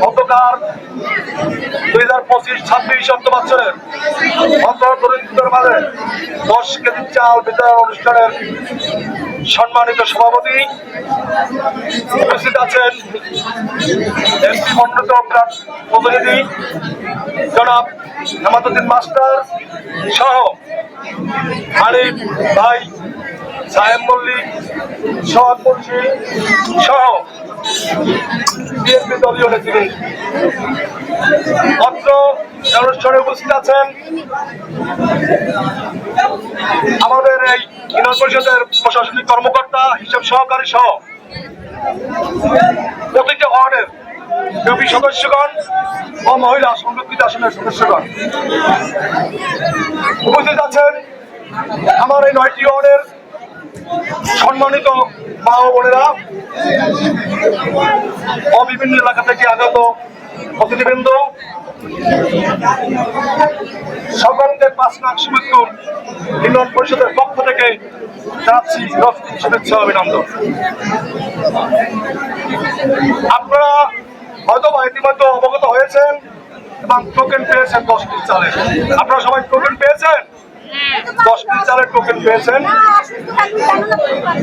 গতকাল 2025-26 অর্থ বছরের অন্তর্দরিদ্রের মাঝে 10 কেজি চাল বিতরণ অনুষ্ঠানের সম্মানিত সভাপতি উপস্থিত আছেন এমপি মনোনীত প্রতিনিধি জনাব হেমাদুদ্দিন মাস্টার সহ আলিফ ভাই, সাহেব মল্লিক, সোহাগ মুন্সি সহ বিএনপি দলীয় নেতৃবৃন্দ। অত্র অনুষ্ঠানে উপস্থিত আছেন আমাদের এই ইউনিয়ন পরিষদের প্রশাসনিক কর্মকর্তা, হিসাব সহকারী সহ প্রতিটি ওয়ার্ডের ইউপি সদস্যগণ ও মহিলা সংরক্ষিত আসনের সদস্যগণ। উপস্থিত আছেন আমার এই 9টি ওয়ার্ডের সম্মানিত মা ও বোনেরা ও বিভিন্ন এলাকা থেকে আগত অতিথিবৃন্দ। সকলকে 5 লাখ শুভেচ্ছা ইউনিয়ন পরিষদের পক্ষ থেকে জানাচ্ছি শুভেচ্ছা অভিনন্দন। আপনারা হয়তো ইতিমধ্যে অবগত হয়েছেন এবং টোকেন পেয়েছেন 10 কেজি চালের। আপনারা সবাই টোকেন পেয়েছেন, 10 কেজি চালের টোকেন পেয়েছেন।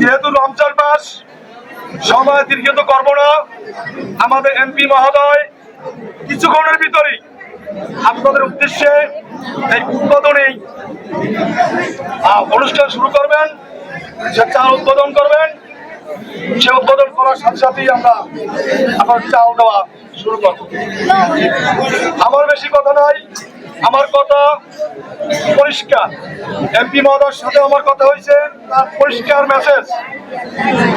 যেহেতু রমজান মাস, সময় দীর্ঘিত করব না, আমাদের এমপি মহোদয় কিছুক্ষণের ভিতরেই আপনাদের উদ্দেশ্যে এই উদ্বোধনী অনুষ্ঠান শুরু করবেন, সে চাল উদ্বোধন করবেন। সে উদ্বোধন করার সাথে সাথেই আমরা আবার চাল দেওয়া শুরু করব। আমার বেশি কথা নাই, আমার কথা পরিষ্কার। এমপি মহোদয়ের সাথে আমার কথা হয়েছে, তার পরিষ্কার মেসেজ,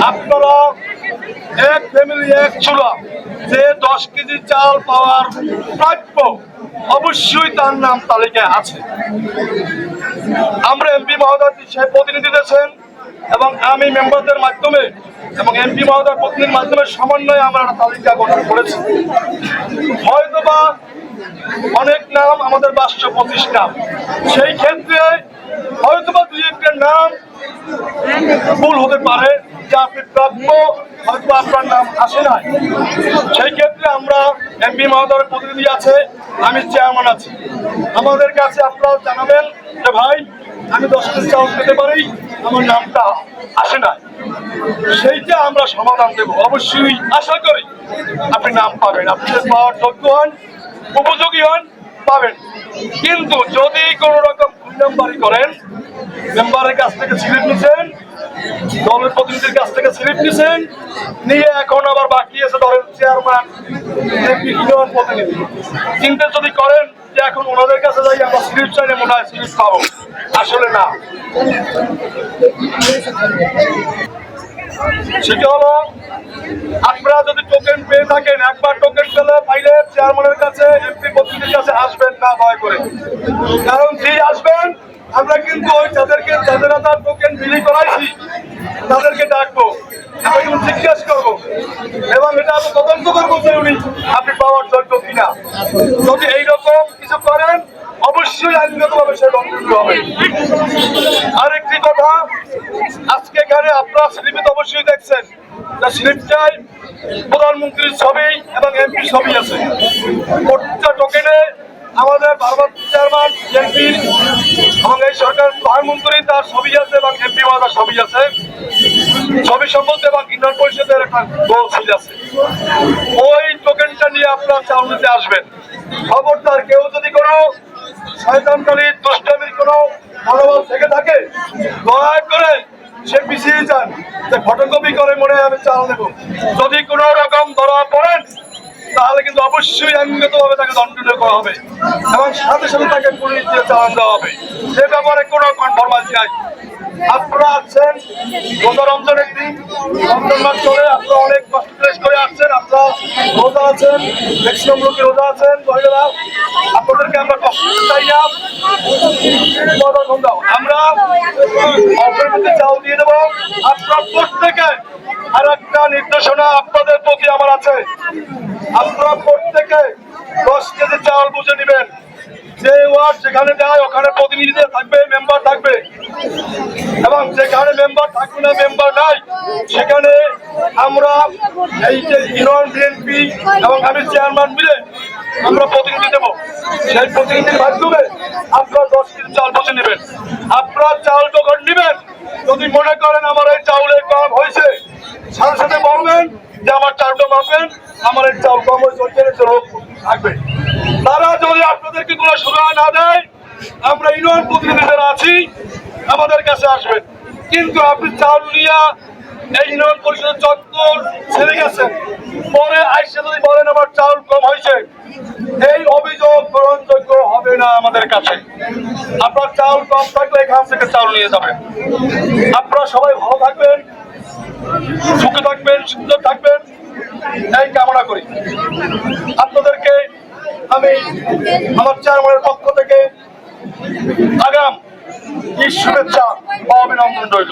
আপনারা এক ফ্যামিলি এক চুলা, যে 10 কেজি চাল পাওয়ার প্রাপ্য অবশ্যই তার নাম তালিকায় আছে। আমরা এমপি মহোদয় সে প্রতিনিধি দিয়েছেন এবং আমি মেম্বারদের মাধ্যমে এবং এমপি মহোদয় প্রতিনিধির মাধ্যমে সমন্বয়ে আমরা একটা তালিকা গঠন করেছি। হয়তোবা অনেক নাম, আমাদের 525 নাম, সেই ক্ষেত্রে হয়তোবা 2-1 নাম ভুল হতে পারে, যে আপনি প্রাপ্য হয়তো আপনার নাম আসে না। সেই ক্ষেত্রে আমরা এমপি মহোদয়ের প্রতিনিধি আছে, আমি চেয়ারম্যান আছি, আমাদের কাছে আপনারা জানাবেন যে ভাই আমি 10 কেজি চাল পেতে পারি, আমার নামটা আসে না। সেইটা আমরা সমাধান দেব। অবশ্যই আশা করি আপনি নাম পাবেন, আপনি পাওয়ার যোগ্য হন, উপযোগী হন, পাবেন। কিন্তু যদি কোন রকম নাম্বারি করেন, মেম্বারের কাছ থেকে স্লিপ নিছেন, দলের প্রতিনিধির কাছ থেকে স্লিপ নিছেন, নিয়ে এখন আবার বাকি আছে দলের চেয়ারম্যান, এমপি, ইউনিয়ন প্রতিনিধি, চিন্তা যদি করেন যে এখন ওনাদের কাছে যাই আমরা স্লিপ চাইলে মনে হয় স্লিপ পাবো, আসলে না। সেটা হলো আপনারা যদি টোকেন পেয়ে থাকেন, একবার টোকেন পাইলে চেয়ারম্যানের কাছে, এমপি প্রতিনিধির কাছে আসবেন না ভয় করে। কারণ যে আসবেন আমরা কিন্তু ওই যাদেরকে যাদের তার টোকেন বিলি করাইছি তাদেরকে ডাকবো, এবং জিজ্ঞাসা করবো এবং এটা আমি তদন্ত করবো যে উনি আপনি পাওয়ার যোগ্য কিনা। যদি এইরকম কিছু করেন অবশ্যই আইনগতভাবে সে দণ্ডিত হবে। আরেকটি কথা, আজকে এখানে আপনারা স্লিপে অবশ্যই দেখছেন, স্লিপটাই প্রধানমন্ত্রীর ছবি এবং এমপি ছবি আছে। প্রত্যেকটা টোকেনে আমাদের ভারত চেয়ারম্যান, এমপি এবং এই সরকার প্রধানমন্ত্রী তার ছবি আছে এবং এমপি মহোদয়ের ছবি আছে, ছবি সম্বন্ধে এবং ইউনিয়ন পরিষদের একটা গোল সিল আছে। ওই টোকেনটা নিয়ে আপনারা চাল নিতে আসবেন। খবরদার কেউ যদি কোনো শয়তানকারী দুষ্টামির কোনো মনোবল থেকে থাকে, দয়া করে সে পিছিয়ে যান, যে ফটোকপি করে মনে হয় আমি চাল দেবো। যদি কোনো রকম ধরা পড়েন তাহলে কিন্তু অবশ্যই আইনগতভাবে তাকে দণ্ডিত করা হবে এবং সাথে সাথে তাকে পুলিশ দিয়ে চালান দেওয়া হবে। সে ব্যাপারে কোনো কনফরমাইজ নাই। আপনারা আছেন রোজা, রমজানের দিন, রমজান মাস চলে, আপনারা অনেক কষ্ট করে আসছেন, আপনারা রোজা আছেন, ম্যাক্সিমাম লোকে রোজা আছেন, মহিলারা, আপনাদেরকে আমরা কষ্ট চাই না। আমরা অল্পের চাল দিয়ে দেবো। আপনার প্রত্যেকে আর একটা নির্দেশনা আপনাদের প্রতি আমার আছে, আপনারা প্রত্যেকে 10 কেজি চাল বুঝে নেবেন। যে ওয়ার্ড যেখানে যায় ওখানে প্রতিনিধিদের থাকবে, মেম্বার থাকবে, এবং যেখানে মেম্বার থাকবে না, মেম্বার নাই, সেখানে আমরা এই যে ইউনিয়ন বিএনপি এবং আমি চেয়ারম্যান মিলে আমরা প্রতিনিধি দেবো। সেই প্রতিনিধির মাধ্যমে আপনারা 10 কেজি চাল পৌঁছে নেবেন। আপনারা চাল যখন নেবেন, যদি মনে করেন আমার এই চাউলের কম হয়েছে, সাথে সাথে বলবেন যে আমার চাউলটা মাপবেন, আমার এই চাউল কম হয়েছে, ওই লোক থাকবে। তারা যদি আপনাদেরকে কোনো সুবিধা না দেয়, আমরা ইউনিয়ন প্রতিনিধি যারা আছি আমাদের কাছে আসবেন। কিন্তু আপনি চাউল নিয়ে এই ইউনিয়ন পরিষদের চত্বর ছেড়ে গেছেন, পরে আইসে যদি বলেন আমার চাউল কম হয়েছে, এই অভিযোগ গ্রহণযোগ্য হবে না আমাদের কাছে। আপনার চাউল কম থাকলে এখান থেকে চাউল নিয়ে যাবেন। আপনারা সবাই ভালো থাকবেন, সুখে থাকবেন, সুন্দর থাকবেন, এই কামনা করি। আপনাদেরকে আমি আমার চেয়ারম্যানের পক্ষ থেকে আগাম শুভেচ্ছা ও অভিনন্দন রইল।